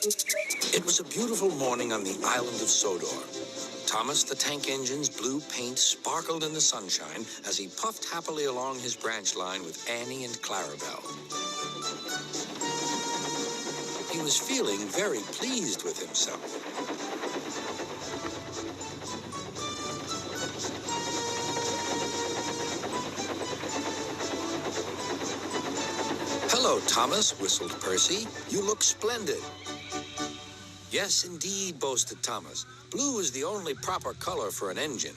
It was a beautiful morning on the island of Sodor. Thomas the Tank Engine's blue paint sparkled in the sunshine as he puffed happily along his branch line with Annie and Clarabelle. He was feeling very pleased with himself. "Hello, Thomas," whistled Percy. "You look splendid." "Yes, indeed," boasted Thomas. "Blue is the only proper color for an engine."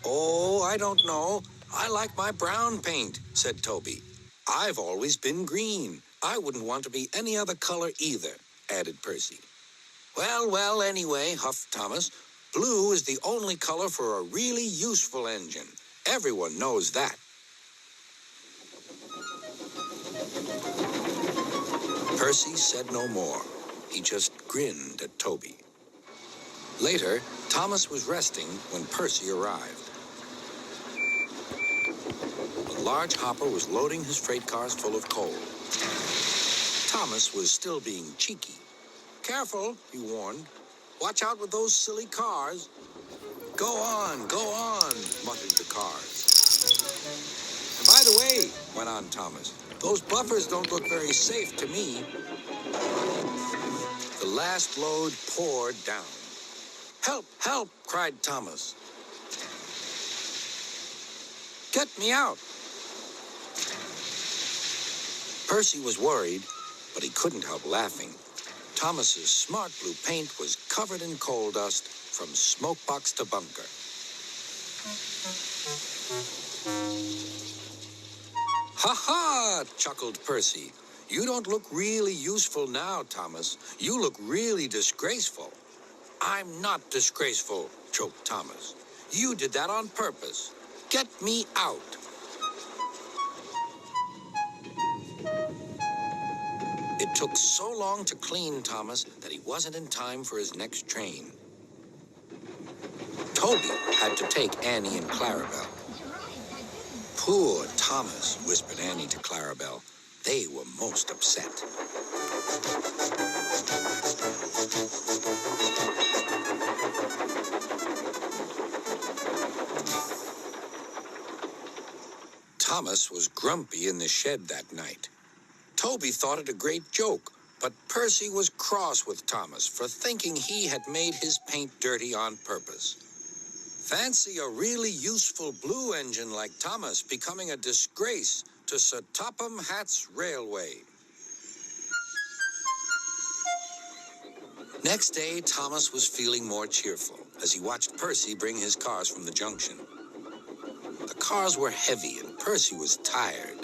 "Oh, I don't know. I like my brown paint," said Toby. "I've always been green. I wouldn't want to be any other color either," added Percy. Well, anyway," huffed Thomas, "blue is the only color for a really useful engine. Everyone knows that." Percy said no more. He just grinned at Toby. Later, Thomas was resting when Percy arrived. A large hopper was loading his freight cars full of coal. Thomas was still being cheeky. "Careful," he warned. "Watch out with those silly cars." Go on, muttered the cars. "And by the way," went on Thomas, "those buffers don't look very safe to me." The last load poured down. "Help, help," cried Thomas. "Get me out." Percy was worried, but he couldn't help laughing. Thomas's smart blue paint was covered in coal dust from smokebox to bunker. "Ha ha!" chuckled Percy. "You don't look really useful now, Thomas. You look really disgraceful." "I'm not disgraceful," choked Thomas. "You did that on purpose. Get me out." It took so long to clean Thomas that he wasn't in time for his next train. Toby had to take Annie and Clarabelle. "Poor Thomas," whispered Annie to Clarabelle. They were most upset. Thomas was grumpy in the shed that night. Toby thought it a great joke, but Percy was cross with Thomas for thinking he had made his paint dirty on purpose. Fancy a really useful blue engine like Thomas becoming a disgrace to Sir Topham Hatt's railway. Next day, Thomas was feeling more cheerful as he watched Percy bring his cars from the junction. The cars were heavy and Percy was tired.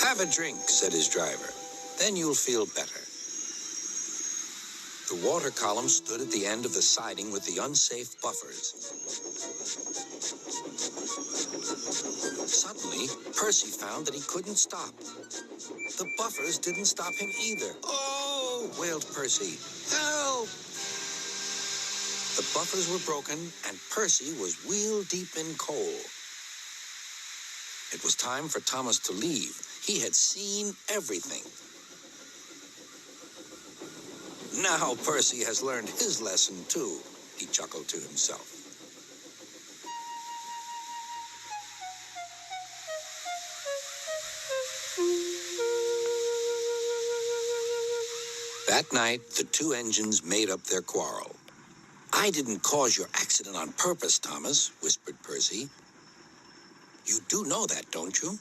"Have a drink," said his driver. "Then you'll feel better." The water column stood at the end of the siding with the unsafe buffers. Suddenly, Percy found that he couldn't stop. The buffers didn't stop him either. "Oh!" wailed Percy. "Help!" The buffers were broken, and Percy was wheel-deep in coal. It was time for Thomas to leave. He had seen everything. "Now Percy has learned his lesson, too," he chuckled to himself. That night, the two engines made up their quarrel. "I didn't cause your accident on purpose, Thomas," whispered Percy. "You do know that, don't you?"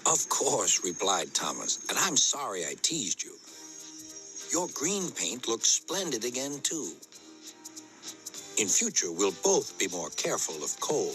"Of course," replied Thomas, "and I'm sorry I teased you. Your green paint looks splendid again, too. In future, we'll both be more careful of coal."